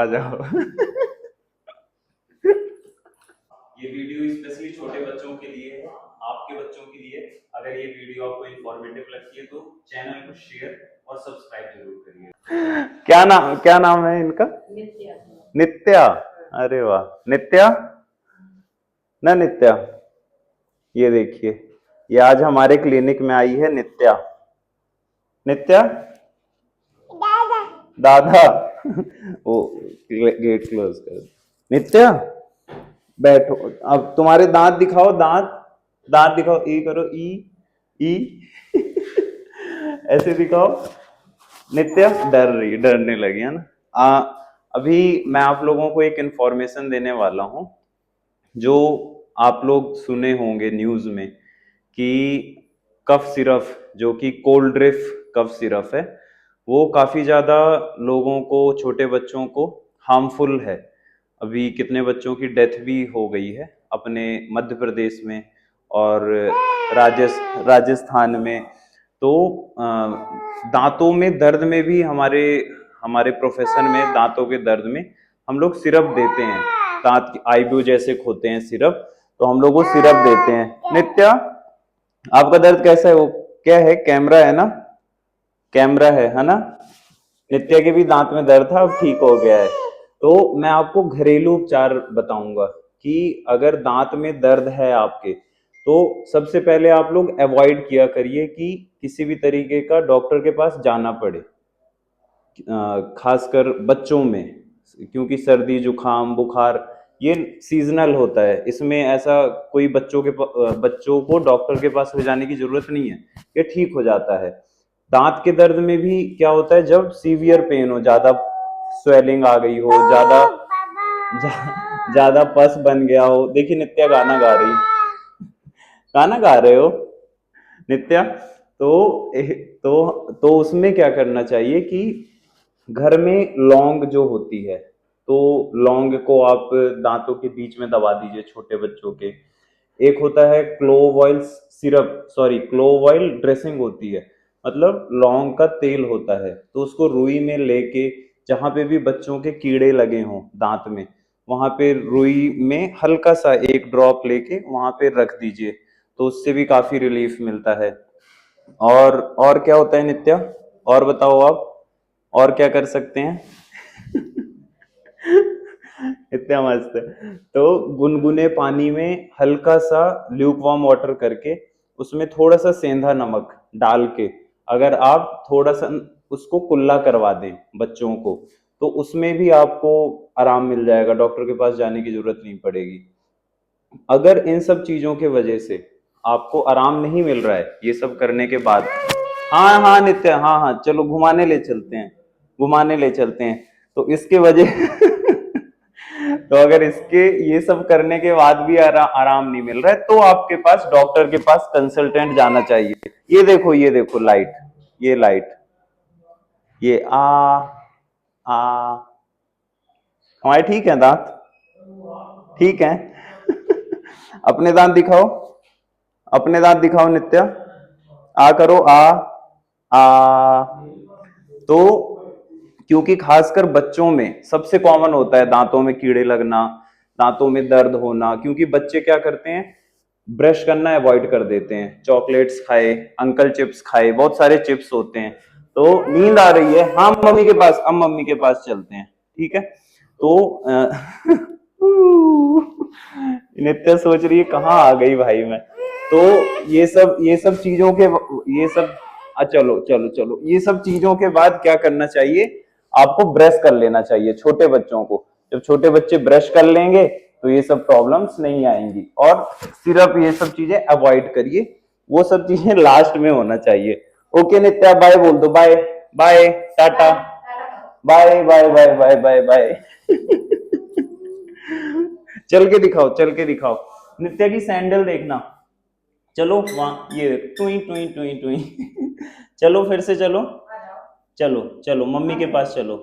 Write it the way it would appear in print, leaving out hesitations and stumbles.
आ जाओ। ये video specially छोटे बच्चों के लिए है, आपके बच्चों के लिए। अगर ये वीडियो आपको इंफॉर्मेटिव लगती है तो चैनल को शेयर और सब्सक्राइब जरूर करिए। क्या नाम है इनका? नित्या। नित्या, अरे वाह। नित्या ना, नित्या ये देखिए, ये आज हमारे क्लिनिक में आई है नित्या। नित्या दादा, दादा वो गेट क्लोज कर। नित्या बैठो, अब तुम्हारे दांत दिखाओ, दांत दांत दिखाओ, ई करो, ई ई ऐसे दिखाओ। नित्या डरने लगी है ना। अभी मैं आप लोगों को एक इंफॉर्मेशन देने वाला हूं, जो आप लोग सुने होंगे न्यूज में कि कफ सिरप, जो कि कोल्ड ड्रिफ कफ सिरप है, वो काफी ज्यादा लोगों को, छोटे बच्चों को हार्मफुल है। अभी कितने बच्चों की डेथ भी हो गई है अपने मध्य प्रदेश में और राजस्थान में। तो दांतों में दर्द में भी हमारे हमारे प्रोफेशन में दांतों के दर्द में हम लोग सिरप देते हैं। दांत की आईब्रो जैसे होते हैं सिरप, तो हम लोग वो सिरप देते हैं। नित्या आपका दर्द कैसा है? वो क्या है, कैमरा है ना, कैमरा है ना। नित्या के भी दांत में दर्द था, अब ठीक हो गया है। तो मैं आपको घरेलू उपचार बताऊंगा कि अगर दांत में दर्द है आपके, तो सबसे पहले आप लोग अवॉइड किया करिए कि किसी भी तरीके का डॉक्टर के पास जाना पड़े, खासकर बच्चों में, क्योंकि सर्दी जुकाम बुखार ये सीजनल होता है। इसमें ऐसा कोई बच्चों को डॉक्टर के पास ले जाने की जरूरत नहीं है, ये ठीक हो जाता है। दांत के दर्द में भी क्या होता है, जब सीवियर पेन हो, ज्यादा स्वेलिंग आ गई हो, ज्यादा पस बन गया हो। देखिए नित्या गाना गा रही, गाना गा रहे हो नित्या। तो उसमें क्या करना चाहिए कि घर में लौंग जो होती है, तो लौंग को आप दांतों के बीच में दबा दीजिए छोटे बच्चों के। एक होता है clove oil syrup, sorry clove oil dressing होती है, मतलब लौंग का तेल होता है। तो उसको रुई में लेके, जहां पे भी बच्चों के कीड़े लगे हों दांत में, वहां पे रुई में हल्का सा एक ड्रॉप लेके वहां पे रख दीजिए, तो उससे भी काफी रिलीफ मिलता है। और क्या होता है नित्या, और बताओ आप, और क्या कर सकते हैं? इतना मस्त है। तो गुनगुने पानी में हल्का सा ल्यूक वार्म वाटर करके, उसमें थोड़ा सा सेंधा नमक डाल के, अगर आप थोड़ा सा उसको कुल्ला करवा दें बच्चों को, तो उसमें भी आपको आराम मिल जाएगा, डॉक्टर के पास जाने की जरूरत नहीं पड़ेगी। अगर इन सब चीजों के वजह से आपको आराम नहीं मिल रहा है ये सब करने के बाद, हाँ हाँ नित्य, हाँ हाँ चलो घुमाने ले चलते हैं, घुमाने ले चलते हैं। तो इसके वजह तो अगर इसके ये सब करने के बाद भी आराम नहीं मिल रहा है, तो आपके पास डॉक्टर के पास कंसल्टेंट जाना चाहिए। ये देखो लाइट, ये लाइट, ये आ हमारे ठीक है दांत, ठीक है। अपने दांत दिखाओ, अपने दांत दिखाओ नित्या, आ करो, आ। तो क्योंकि खासकर बच्चों में सबसे कॉमन होता है दांतों में कीड़े लगना, दांतों में दर्द होना, क्योंकि बच्चे क्या करते हैं, ब्रश करना अवॉइड कर देते हैं, चॉकलेट्स खाए, अंकल चिप्स खाए, बहुत सारे चिप्स होते हैं। तो नींद आ रही है, हाँ मम्मी के पास, अब मम्मी के पास चलते हैं, ठीक है। तो नित्या सोच रही है कहाँ आ गई भाई मैं। तो ये सब चीजों के, ये सब चलो चलो चलो, ये सब चीजों के बाद क्या करना चाहिए, आपको ब्रश कर लेना चाहिए छोटे बच्चों को। जब छोटे बच्चे ब्रश कर लेंगे तो ये सब प्रॉब्लम्स नहीं आएंगी। और सिर्फ ये सब चीजें अवॉइड करिए, वो सब चीजें लास्ट में होना चाहिए। ओके नित्या, बाय बोल दो, bye bye tata, bye bye bye bye bye bye. चल के दिखाओ, चल के दिखाओ, नित्या की सैंडल देखना। चलो वहां, ये टुई टुई टुई टुई। चलो फिर से चलो, चलो चलो मम्मी के पास चलो।